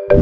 Assalamualaikum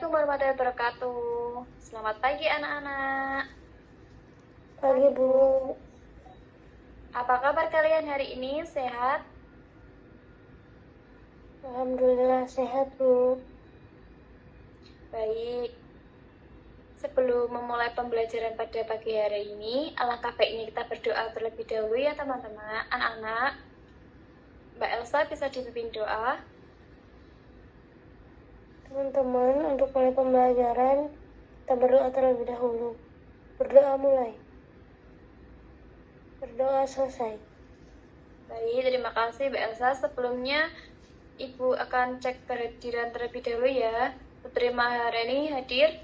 warahmatullahi wabarakatuh. Selamat pagi anak-anak. Pagi, Bu. Apa kabar kalian hari ini? Sehat? Alhamdulillah sehat, Bu. Baik. Sebelum memulai pembelajaran pada pagi hari ini, alangkah baiknya kita berdoa terlebih dahulu ya teman-teman. Anak-anak, Mbak Elsa bisa dipimpin doa. Teman-teman, untuk mulai pembelajaran, kita berdoa terlebih dahulu. Berdoa mulai. Berdoa selesai. Baik, terima kasih Mbak Elsa. Sebelumnya, Ibu akan cek kehadiran terlebih dahulu ya. Putri Maharani hadir?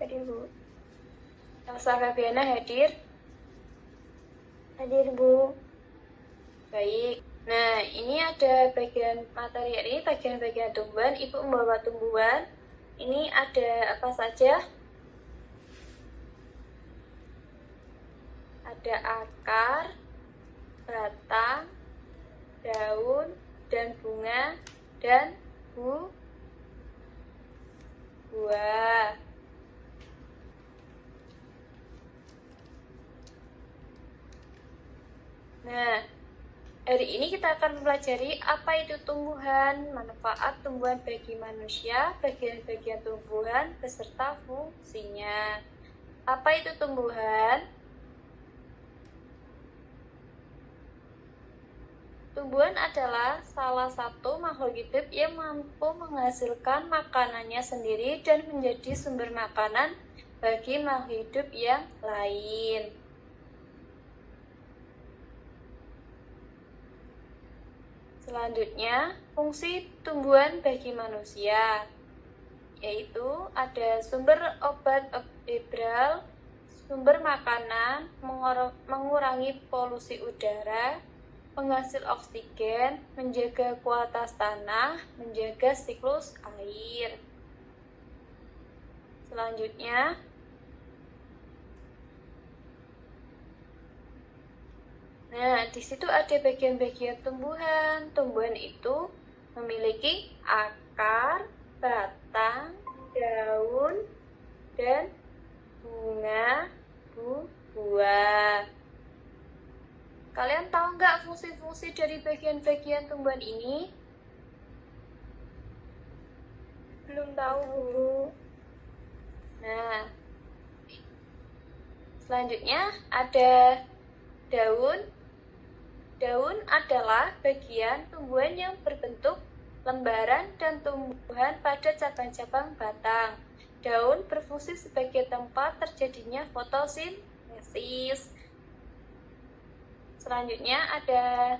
Hadir, Bu. Elsa Fabiana hadir? Hadir, Bu. Baik. Nah, ini ada bagian materi ini, bagian-bagian tumbuhan. Ibu membawa tumbuhan. Ini ada apa saja? Ada akar, batang, daun, dan bunga, dan buah. Nah, hari ini kita akan mempelajari apa itu tumbuhan, manfaat tumbuhan bagi manusia, bagian-bagian tumbuhan, beserta fungsinya. Apa itu tumbuhan? Tumbuhan adalah salah satu makhluk hidup yang mampu menghasilkan makanannya sendiri dan menjadi sumber makanan bagi makhluk hidup yang lain. Selanjutnya, fungsi tumbuhan bagi manusia, yaitu ada sumber obat berbral, sumber makanan, mengurangi polusi udara, penghasil oksigen, menjaga kualitas tanah, menjaga siklus air. Selanjutnya, nah, di situ ada bagian-bagian tumbuhan. Tumbuhan itu memiliki akar, batang, daun, dan bunga, buah. Kalian tahu nggak fungsi-fungsi dari bagian-bagian tumbuhan ini? Belum tahu, Bu. Nah, selanjutnya ada daun. Daun adalah bagian tumbuhan yang berbentuk lembaran dan tumbuhan pada cabang-cabang batang. Daun berfungsi sebagai tempat terjadinya fotosintesis. Selanjutnya ada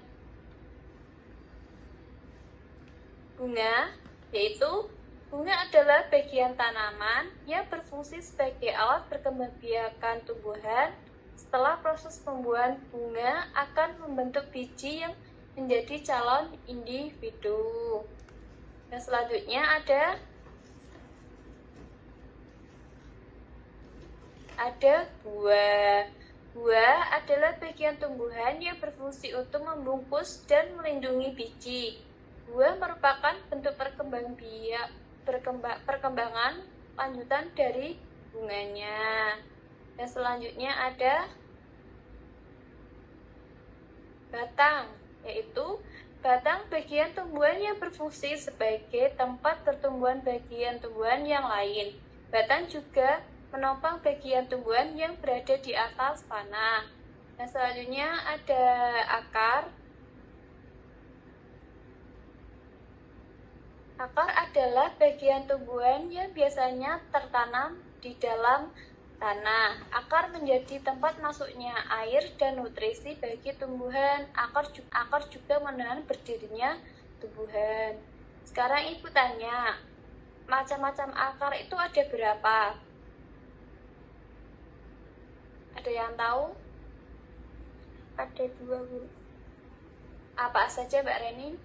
bunga, yaitu bunga adalah bagian tanaman yang berfungsi sebagai alat perkembangbiakan tumbuhan. Setelah proses pembuahan, bunga akan membentuk biji yang menjadi calon individu. Dan selanjutnya ada buah. Buah adalah bagian tumbuhan yang berfungsi untuk membungkus dan melindungi biji. Buah merupakan bentuk perkembangan lanjutan dari bunganya. Dan selanjutnya ada batang, yaitu batang bagian tumbuhan yang berfungsi sebagai tempat pertumbuhan bagian tumbuhan yang lain. Batang juga menopang bagian tumbuhan yang berada di atas tanah. Dan selanjutnya ada akar. Akar adalah bagian tumbuhan yang biasanya tertanam di dalam tanah. Akar menjadi tempat masuknya air dan nutrisi bagi tumbuhan. Akar juga menahan berdirinya tumbuhan. Sekarang Ibu tanya, macam-macam akar itu ada berapa? Ada yang tahu? Ada 2, Bu. Apa saja, Mbak Reni?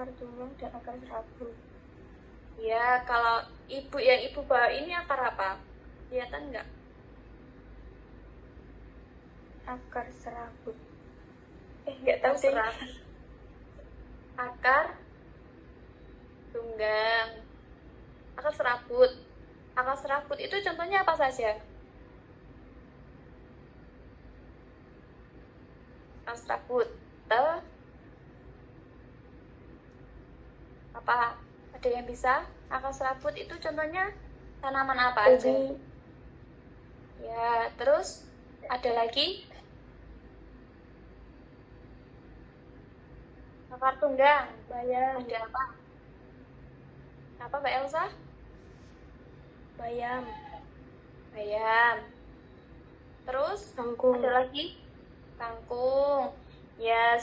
akar tunggang dan akar serabut. Ya, kalau yang ibu bawa ini akar apa? Kelihatan nggak? Akar serabut. Nggak tahu deh. Akar tunggang, akar serabut. Akar serabut itu contohnya apa saja? Akar serabut. Apa? Ada yang bisa? Akar serabut itu contohnya tanaman apa aja? Ubi. Ya, terus ada lagi? Akar tunggang. Bayam. Ada apa? Apa Mbak Elsa? Bayam. Bayam. Terus Kangkung. ada lagi? Kangkung. Ya,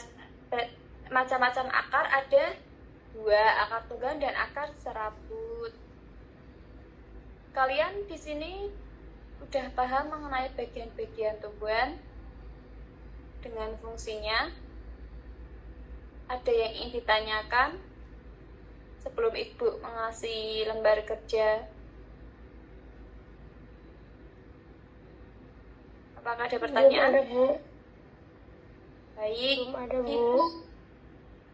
macam-macam akar ada dua, akar tunggang dan akar serabut. Kalian di sini udah paham mengenai bagian-bagian tumbuhan dengan fungsinya? Ada yang ingin ditanyakan sebelum Ibu mengasih lembar kerja? Apakah ada pertanyaan? Belum ada, Bu. Baik, Belum ada, Bu.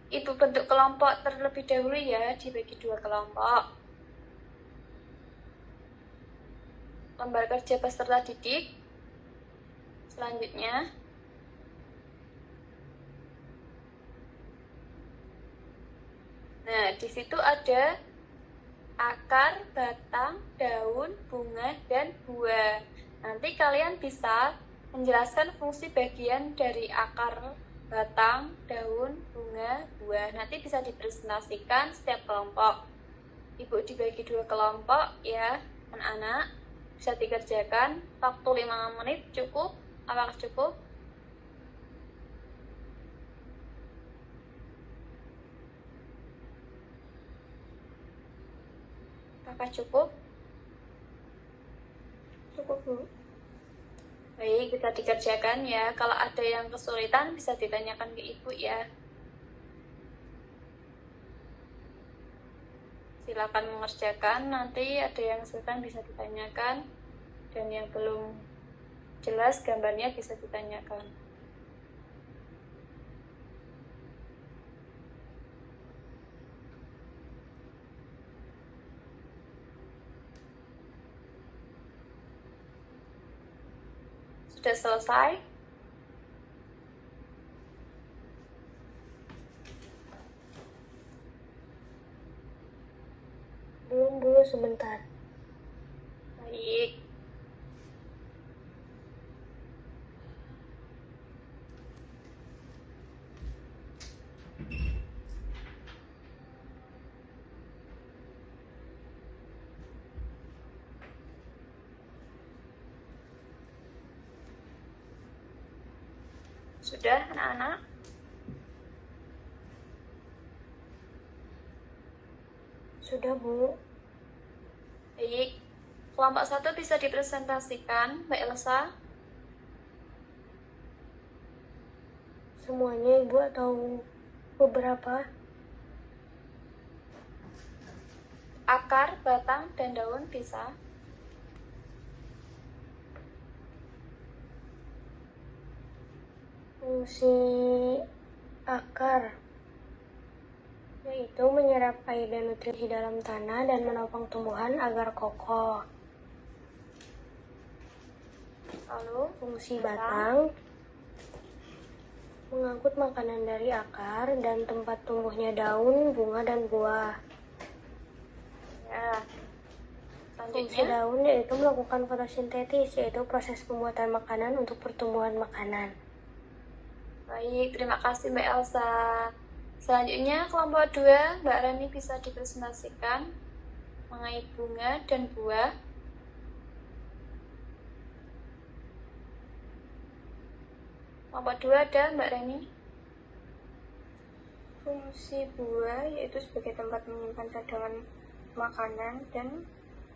Ibu bentuk kelompok terlebih dahulu ya, dibagi dua kelompok. Lembar kerja peserta didik. Selanjutnya, nah di situ ada akar, batang, daun, bunga, dan buah. Nanti kalian bisa menjelaskan fungsi bagian dari akar, batang, daun, bunga, buah. Nanti bisa dipresentasikan setiap kelompok. Ibu dibagi dua kelompok ya, anak-anak. Bisa dikerjakan. Waktu 5 menit cukup? Apakah cukup? Apakah cukup? Cukup, Bu. Baik, bisa dikerjakan ya. Kalau ada yang kesulitan bisa ditanyakan ke Ibu ya. Silakan mengerjakan, nanti ada yang kesulitan bisa ditanyakan, dan yang belum jelas gambarnya bisa ditanyakan. Sudah selesai? Belum, Bu, sebentar. Baik. Sudah, anak-anak? Sudah, Bu. Baik. Kelompok 1 bisa dipresentasikan, Mbak Elsa. Semuanya, Ibu, atau beberapa? Akar, batang, dan daun bisa. Fungsi akar yaitu menyerap air dan nutrisi dalam tanah dan menopang tumbuhan agar kokoh. Lalu, Fungsi batang mengangkut makanan dari akar dan tempat tumbuhnya daun, bunga, dan buah. ya. Fungsi Selanjutnya, daun yaitu melakukan fotosintesis, yaitu proses pembuatan makanan untuk pertumbuhan makanan. baik, terima kasih Mbak Elsa. Selanjutnya, kelompok 2, Mbak Rani bisa dipresentasikan mengenai bunga dan buah. Kelompok 2 ada Mbak Rani. Fungsi buah yaitu sebagai tempat menyimpan cadangan makanan dan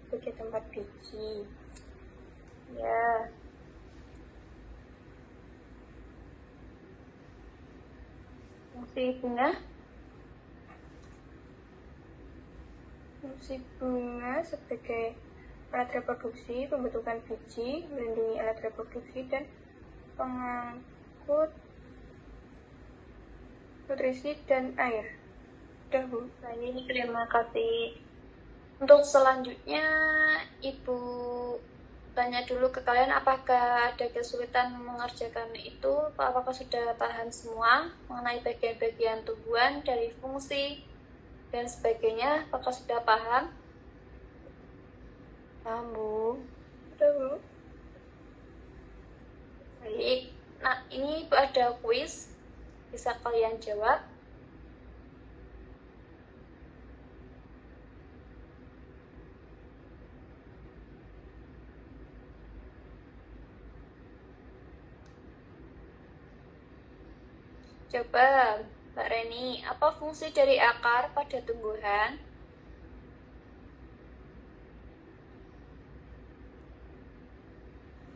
sebagai tempat biji. Ya. Fungsi bunga. Fungsi bunga sebagai alat reproduksi, pembentukan biji, melindungi alat reproduksi, dan pengangkut nutrisi dan air. Udah, Bu. Baik, terima kasih. Untuk selanjutnya, Ibu tanya dulu ke kalian apakah ada kesulitan mengerjakan itu, apakah sudah paham semua mengenai bagian-bagian tumbuhan dari fungsi dan sebagainya, apakah sudah paham? Paham, Bu. Udah, Bu. Baik, nah ini ada kuis, bisa kalian jawab. Coba, Mbak Reni, apa fungsi dari akar pada tumbuhan?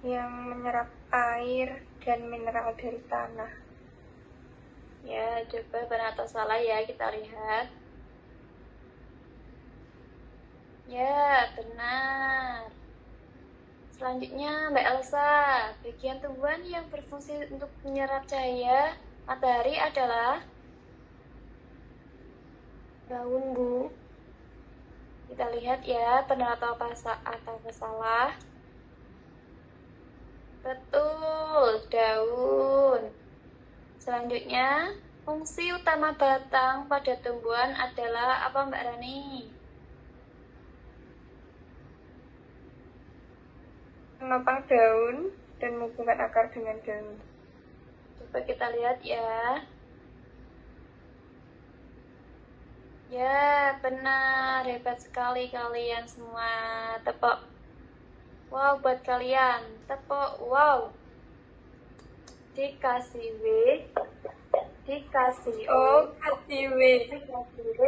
Yang menyerap air dan mineral dari tanah. Ya, coba benar atau salah ya, kita lihat. Ya, benar. Selanjutnya, Mbak Elsa, bagian tumbuhan yang berfungsi untuk menyerap cahaya matahari adalah Daun, Bu. kita lihat ya, benar atau salah. Betul, daun. Selanjutnya, fungsi utama batang pada tumbuhan adalah apa, Mbak Rani? Menopang daun dan menghubungkan akar dengan daun. Coba kita lihat ya. Ya, benar. Hebat sekali kalian semua. Tepuk. Wow, buat kalian. Tepuk. Wow. Dikasih W. Dikasih O. kasih W. Dikasih W.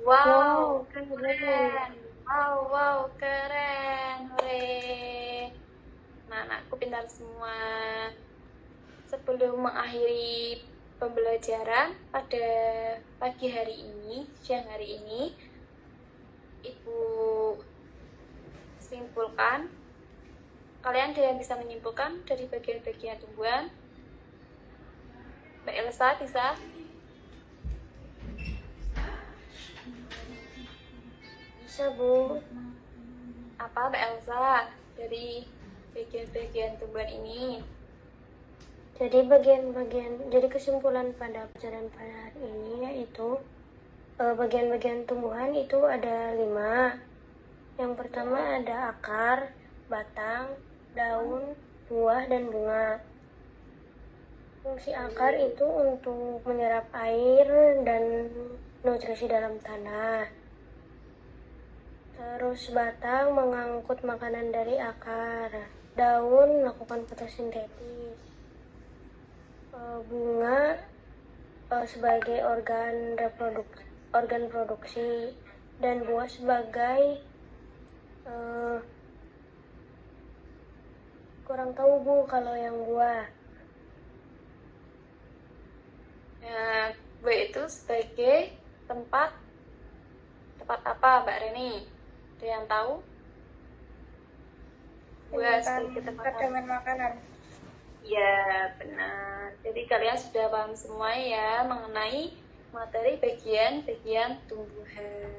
Wow, keren. Wow, keren. Hore. Nah, anakku pintar semua. Sebelum mengakhiri pembelajaran pada pagi hari ini, siang hari ini, Ibu simpulkan. Kalian tidak bisa menyimpulkan dari bagian-bagian tumbuhan. Mbak Elsa bisa? Bisa, Bu. Apa Mbak Elsa dari bagian-bagian tumbuhan ini? Jadi kesimpulan pada pelajaran pada hari ini yaitu bagian-bagian tumbuhan itu ada 5. Yang pertama ada akar, batang, daun, buah, dan bunga. Fungsi akar itu untuk menyerap air dan nutrisi dalam tanah. Terus batang mengangkut makanan dari akar. Daun melakukan fotosintesis. Bunga sebagai organ produksi, dan buah sebagai kurang tahu, Bu, kalau yang buah. Nah, B itu sebagai tempat apa, Mbak Reni? Ada yang tahu? Buah sebagai tempat cadangan makanan. Ya, benar. Jadi kalian sudah paham semua ya mengenai materi bagian-bagian tumbuhan.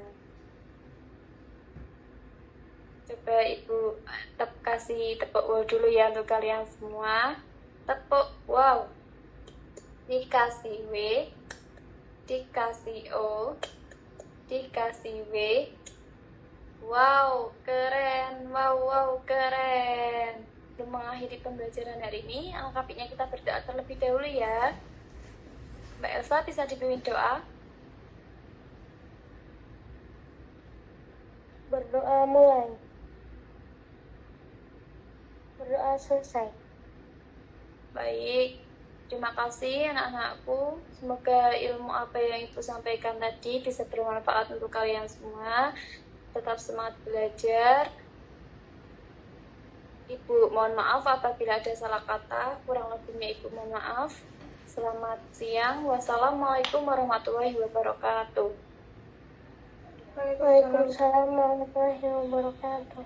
Coba Ibu kasih tepuk wow dulu ya untuk kalian semua. Tepuk wow. Dikasih W, dikasih O, dikasih W. Wow, keren. Wow, keren. Sebelum mengakhiri pembelajaran hari ini, alangkah kita berdoa terlebih dahulu ya. Mbak Elsa bisa dipimpin doa? Berdoa mulai. Berdoa selesai. Baik, terima kasih anak-anakku. Semoga ilmu apa yang Ibu sampaikan tadi bisa bermanfaat untuk kalian semua. Tetap semangat belajar. Ibu mohon maaf apabila ada salah kata, kurang lebihnya Ibu mohon maaf. Selamat siang. Wassalamualaikum warahmatullahi wabarakatuh. Waalaikumsalam warahmatullahi wabarakatuh.